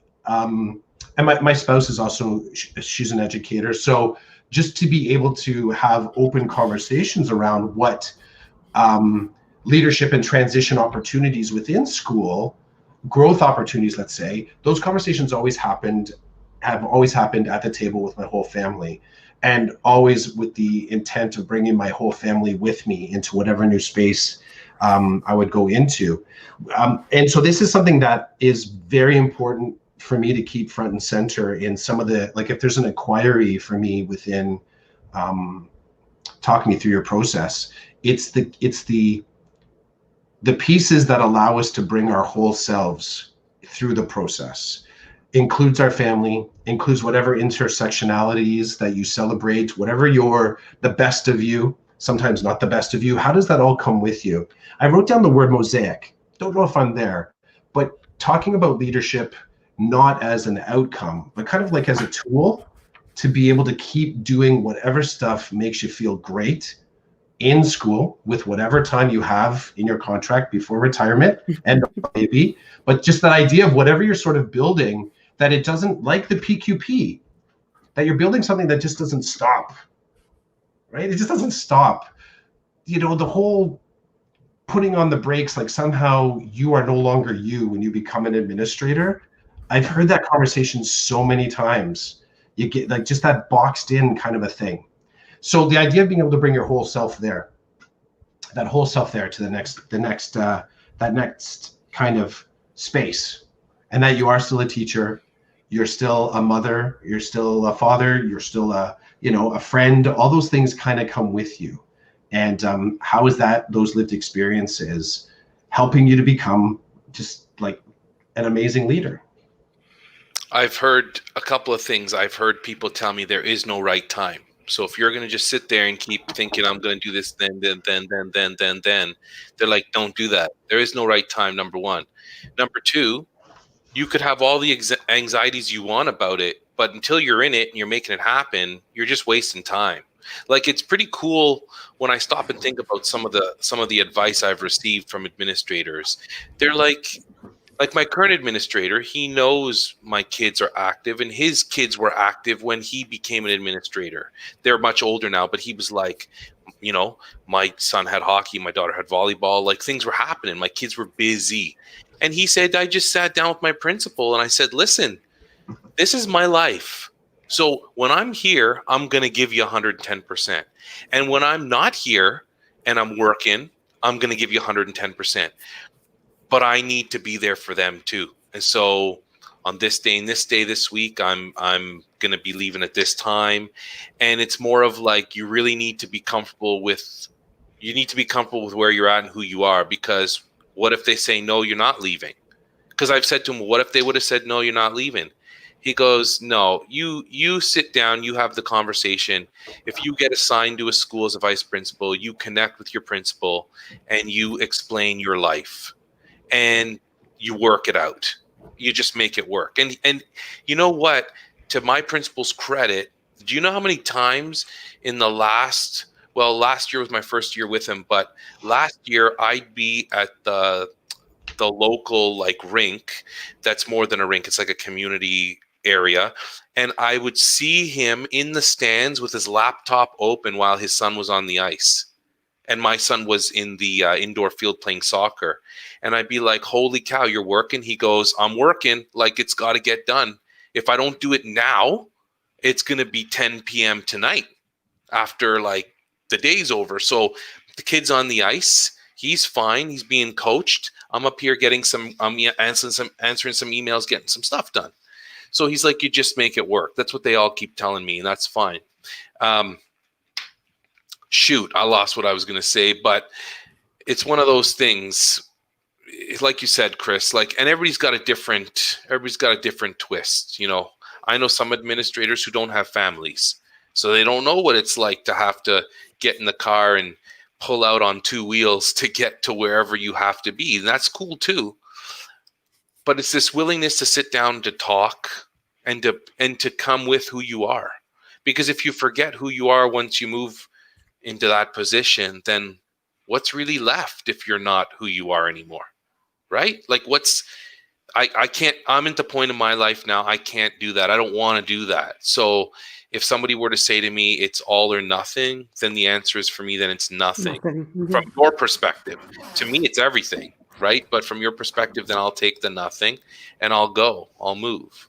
and my spouse is also, she's an educator. So just to be able to have open conversations around what leadership and transition opportunities within school, growth opportunities, let's say, those conversations have always happened at the table with my whole family, and always with the intent of bringing my whole family with me into whatever new space I would go into. And so this is something that is very important for me to keep front and center in some of the, if there's an inquiry for me within talking me through your process, it's the the pieces that allow us to bring our whole selves through the process includes our family, includes whatever intersectionalities that you celebrate, whatever the best of you, sometimes not the best of you. How does that all come with you? I wrote down the word mosaic. Don't know if I'm there, but talking about leadership not as an outcome, but kind of like as a tool to be able to keep doing whatever stuff makes you feel great in school with whatever time you have in your contract before retirement and maybe, but just that idea of whatever you're sort of building, that it doesn't, like the PQP, that you're building something that just doesn't stop, right? It just doesn't stop. You know, the whole putting on the brakes, like somehow you are no longer you when you become an administrator. I've heard that conversation so many times. You get like just that boxed in kind of a thing. So the idea of being able to bring your whole self there, that whole self there to that next kind of space, and that you are still a teacher, you're still a mother, you're still a father, you're still a friend. All those things kind of come with you. And how is that, those lived experiences helping you to become just like an amazing leader? I've heard a couple of things. I've heard people tell me there is no right time. So if you're going to just sit there and keep thinking, I'm going to do this, then, they're like, don't do that. There is no right time, number one. Number two, you could have all the anxieties you want about it, but until you're in it and you're making it happen, you're just wasting time. Like, it's pretty cool when I stop and think about some of the advice I've received from administrators. They're like my current administrator, he knows my kids are active, and his kids were active when he became an administrator. They're much older now, but he was like, you know, my son had hockey, my daughter had volleyball, like things were happening. My kids were busy. And he said, I just sat down with my principal and I said, listen, this is my life. So when I'm here, I'm going to give you 110%. And when I'm not here and I'm working, I'm going to give you 110%. But I need to be there for them too. And so on this day and this day this week, I'm going to be leaving at this time. And it's more of like, you really need to be comfortable with where you're at and who you are, because what if they say, no, you're not leaving? Because I've said to him, what if they would have said, no, you're not leaving? He goes, no, you sit down, you have the conversation. If you get assigned to a school as a vice principal, you connect with your principal and you explain your life and you work it out. You just make it work. And you know what? To my principal's credit, do you know how many times in the last year was my first year with him, but last year I'd be at the local like rink. That's more than a rink. It's like a community area. And I would see him in the stands with his laptop open while his son was on the ice. And my son was in the indoor field playing soccer. And I'd be like, holy cow, you're working? He goes, I'm working. Like, it's got to get done. If I don't do it now, it's going to be 10 p.m. tonight after like the day's over. So the kid's on the ice. He's fine. He's being coached. I'm up here getting answering some emails, getting some stuff done. So he's like, you just make it work. That's what they all keep telling me, and that's fine. Shoot, I lost what I was going to say, but it's one of those things. Like you said, Chris, like, and everybody's got a different twist. You know, I know some administrators who don't have families, so they don't know what it's like to have to get in the car and pull out on two wheels to get to wherever you have to be. And that's cool too. But it's this willingness to sit down, to talk, and to come with who you are. Because if you forget who you are once you move into that position, then what's really left if you're not who you are anymore, right? Like I can't, I'm at the point in my life now, I can't do that. I don't want to do that. So if somebody were to say to me, it's all or nothing, then the answer is, for me, then it's nothing. Mm-hmm. From your perspective. To me, it's everything, right? But from your perspective, then I'll take the nothing and I'll move.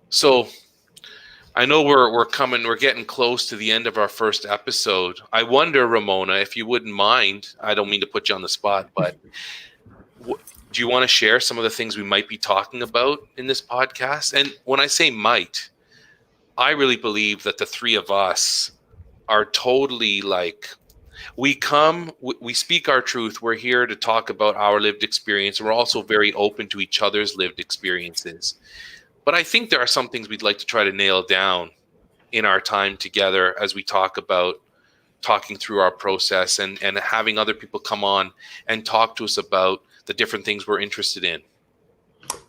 So I know we're getting close to the end of our first episode. I wonder, Ramona, if you wouldn't mind, I don't mean to put you on the spot, but do you want to share some of the things we might be talking about in this podcast? And when I say might, I really believe that the three of us are totally like, we speak our truth. We're here to talk about our lived experience. We're also very open to each other's lived experiences. But I think there are some things we'd like to try to nail down in our time together as we talk about talking through our process and having other people come on and talk to us about the different things we're interested in.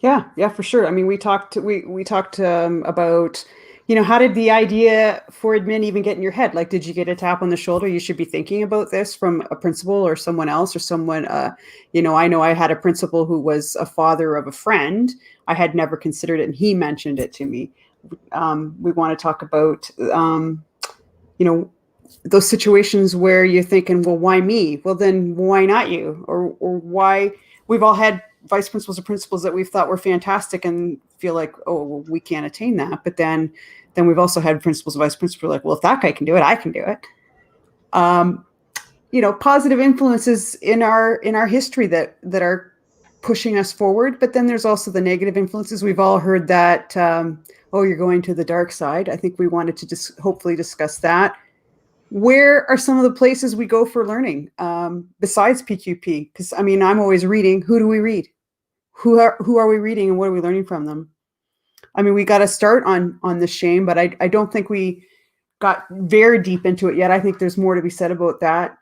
Yeah, for sure. I mean, we talked about, how did the idea for admin even get in your head? Like, did you get a tap on the shoulder? You should be thinking about this from a principal or someone else or someone, I know I had a principal who was a father of a friend. I had never considered it, and he mentioned it to me. We want to talk about, those situations where you're thinking, well, why me? Well, then why not you? Or why? We've all had vice principals or principals that we've thought were fantastic and feel like, oh, well, we can't attain that. But then we've also had principals and vice principals like, well, if that guy can do it, I can do it. Positive influences in our history that are pushing us forward. But then there's also the negative influences. We've all heard that, you're going to the dark side. I think we wanted to just hopefully discuss that. Where are some of the places we go for learning besides PQP? Because I'm always reading. Who do we read? Who are we reading, and what are we learning from them? We got to start on the shame, but I don't think we got very deep into it yet. I think there's more to be said about that.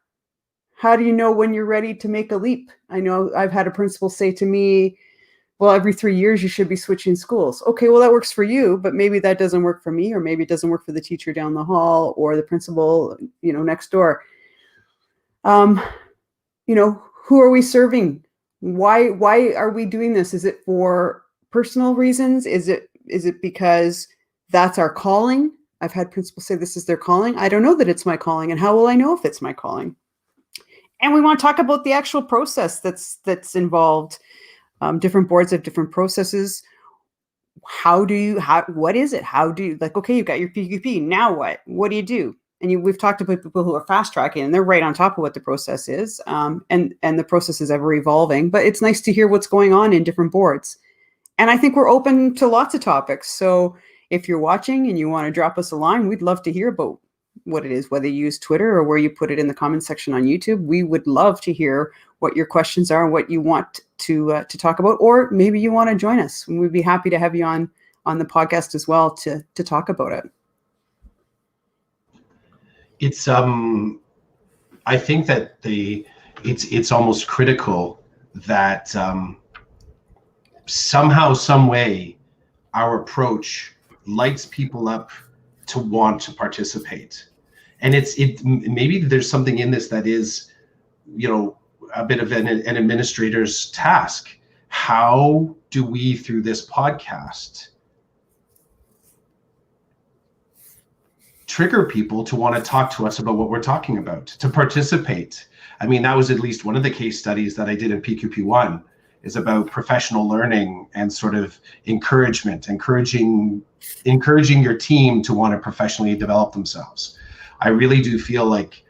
How do you know when you're ready to make a leap? I know I've had a principal say to me, well, every 3 years you should be switching schools. Okay, well, that works for you, but maybe that doesn't work for me, or maybe it doesn't work for the teacher down the hall or the principal, next door. Who are we serving? Why are we doing this? Is it for personal reasons? Is it because that's our calling? I've had principals say this is their calling. I don't know that it's my calling, and how will I know if it's my calling? And we want to talk about the actual process that's involved. Different boards have different processes. What is it? How do you, okay, you've got your PQP. Now what? What do you do? And we've talked about people who are fast tracking, and they're right on top of what the process is. And the process is ever evolving, but it's nice to hear what's going on in different boards. And I think we're open to lots of topics. So if you're watching and you want to drop us a line, we'd love to hear about what it is, whether you use Twitter or where you put it in the comment section on YouTube. We would love to hear what your questions are and what you want to talk about, or maybe you want to join us. And we'd be happy to have you on the podcast as well to talk about it. It's I think that it's almost critical that somehow, some way, our approach lights people up to want to participate. And maybe there's something in this that is, a bit of an administrator's task. How do we, through this podcast, trigger people to want to talk to us about what we're talking about, to participate? That was at least one of the case studies that I did in PQP1, is about professional learning and sort of encouraging your team to want to professionally develop themselves. I really do feel like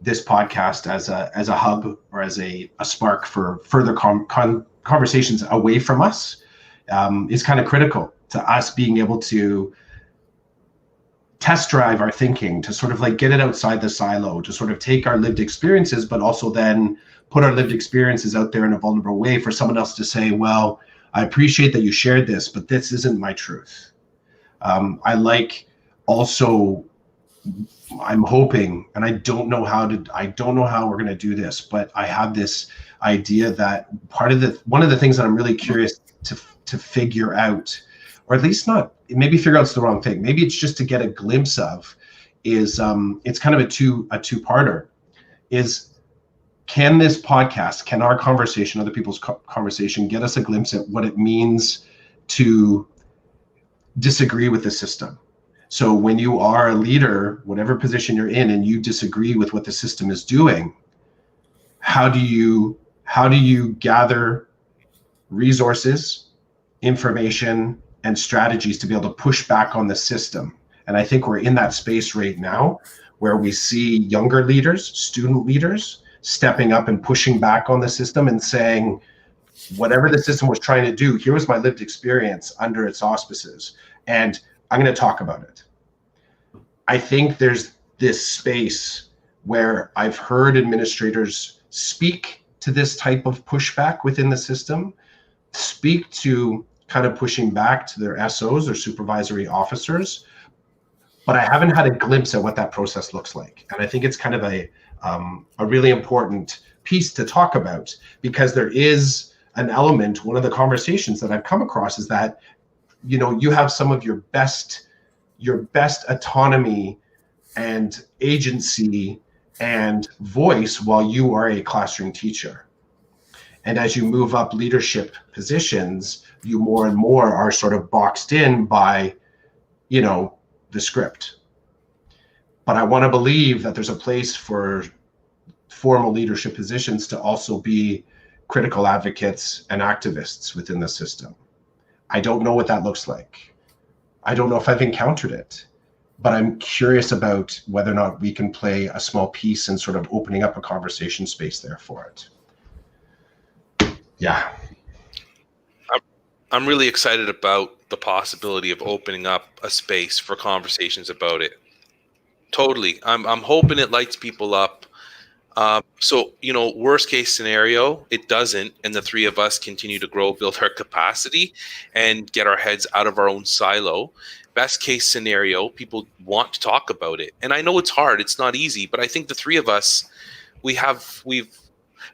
this podcast as a hub or as a spark for further conversations away from us is kind of critical to us being able to test drive our thinking, to sort of get it outside the silo, to sort of take our lived experiences, but also then put our lived experiences out there in a vulnerable way for someone else to say, well, I appreciate that you shared this, but this isn't my truth. I'm hoping, and I don't know how we're going to do this, but I have this idea that one of the things that I'm really curious to figure out, or at least not, maybe figure out's the wrong thing. Maybe it's just to get a glimpse of, is it's kind of a two-parter. Is, can this podcast, can our conversation, other people's conversation, get us a glimpse at what it means to disagree with the system? So when you are a leader, whatever position you're in, and you disagree with what the system is doing, how do you gather resources, information, and strategies to be able to push back on the system? And I think we're in that space right now where we see younger leaders, student leaders, stepping up and pushing back on the system and saying, whatever the system was trying to do, here was my lived experience under its auspices, and I'm going to talk about it. I think there's this space where I've heard administrators speak to this type of pushback within the system, speak to kind of pushing back to their SOs or supervisory officers, but I haven't had a glimpse at what that process looks like. And I think it's kind of a really important piece to talk about, because there is an element, one of the conversations that I've come across is that, you know, you have some of your best autonomy and agency and voice while you are a classroom teacher. And as you move up leadership positions, you more and more are sort of boxed in by, you know, the script. But I want to believe that there's a place for formal leadership positions to also be critical advocates and activists within the system. I don't know what that looks like. I don't know if I've encountered it, but I'm curious about whether or not we can play a small piece in sort of opening up a conversation space there for it. Yeah. I'm really excited about the possibility of opening up a space for conversations about it. Totally. I'm hoping it lights people up. So, you know, worst case scenario, it doesn't, and the three of us continue to grow, build our capacity, and get our heads out of our own silo. Best case scenario, people want to talk about it. And I know it's hard, it's not easy, but I think the three of us,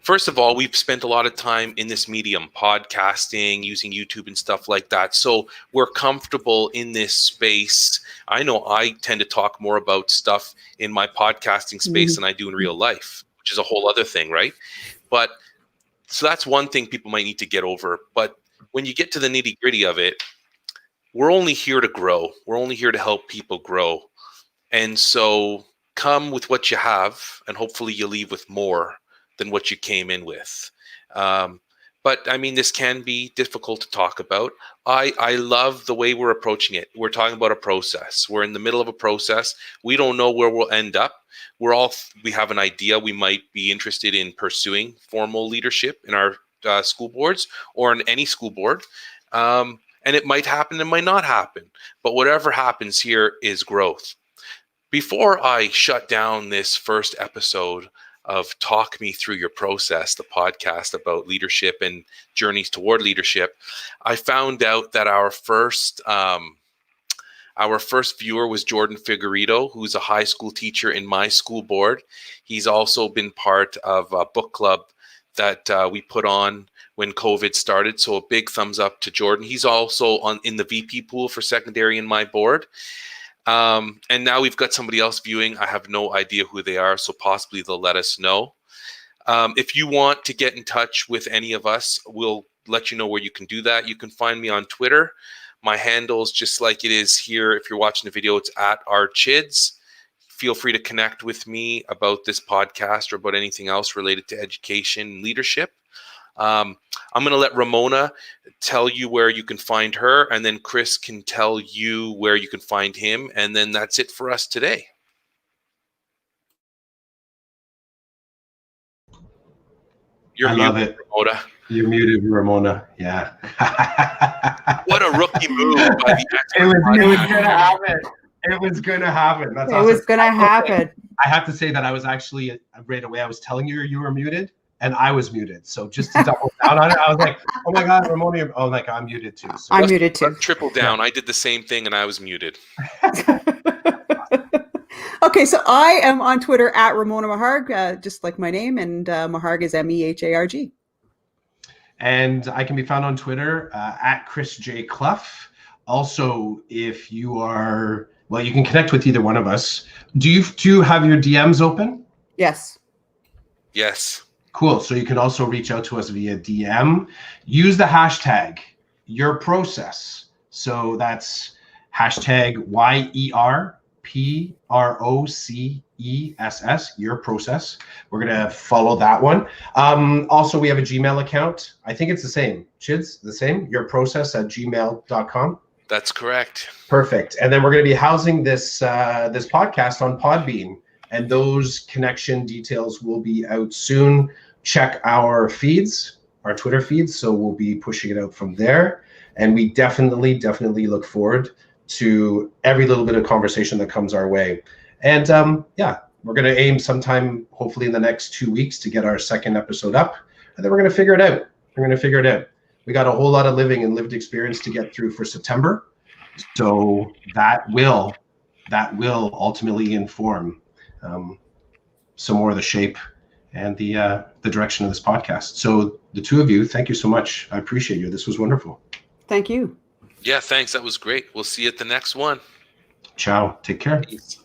first of all, we've spent a lot of time in this medium, podcasting, using YouTube and stuff like that. So we're comfortable in this space. I know I tend to talk more about stuff in my podcasting space than I do in real life, which is a whole other thing, right? But so that's one thing people might need to get over. But when you get to the nitty gritty of it, we're only here to grow. We're only here to help people grow. And so come with what you have, and hopefully you leave with more than what you came in with. But I mean, this can be difficult to talk about. I love the way we're approaching it. We're talking about a process. We're in the middle of a process. We don't know where we'll end up. We have an idea. We might be interested in pursuing formal leadership in our school boards or in any school board. And it might happen, it might not happen. But whatever happens here is growth. Before I shut down this first episode of Talk Me Through Your Process, the podcast about leadership and journeys toward leadership, I found out that our first viewer was Jordan Figueredo, who's a high school teacher in my school board. He's also been part of a book club that we put on when COVID started. So a big thumbs up to Jordan. He's also in the VP pool for secondary in my board. And now we've got somebody else viewing. I have no idea who they are, so possibly they'll let us know. If you want to get in touch with any of us, we'll let you know where you can do that. You can find me on Twitter. My handle is just like it is here. If you're watching the video, it's @rchids. Feel free to connect with me about this podcast or about anything else related to education and leadership. I'm going to let Ramona tell you where you can find her, and then Chris can tell you where you can find him, and then that's it for us today. I love it. Ramona. You're muted, Ramona. Yeah. What a rookie move by the It was going to happen. It was going to happen. That's awesome. It was going to happen. I have to say that I was actually, right away, I was telling you were muted, and I was muted. So just to double down on it, I was like, oh my God, Ramona, oh my God, I'm muted too. So I'm muted too. Triple down. Yeah. I did the same thing and I was muted. Okay, so I am on Twitter @Ramona Meharg, just like my name, and Meharg is MEHARG. And I can be found on Twitter @ChrisJCluff. Also, if you are, well, you can connect with either one of us. Do you have your DMs open? Yes. Yes. Cool. So you can also reach out to us via DM. Use the hashtag #YourProcess. So that's hashtag YERPROCESS, Your Process. We're going to follow that one. Also, we have a Gmail account. I think it's the same. Chids, the same? YourProcess@gmail.com. That's correct. Perfect. And then we're going to be housing this podcast on Podbean. And those connection details will be out soon. Check our feeds, our Twitter feeds. So we'll be pushing it out from there. And we definitely look forward to every little bit of conversation that comes our way. And yeah, we're going to aim sometime, hopefully in the next 2 weeks, to get our second episode up, and then we're going to figure it out. We got a whole lot of living and lived experience to get through for September, so that will ultimately inform some more of the shape and the direction of this podcast. So the two of you, thank you so much. I appreciate you. This was wonderful. Thank you. Yeah, thanks. That was great. We'll see you at the next one. Ciao. Take care. Peace.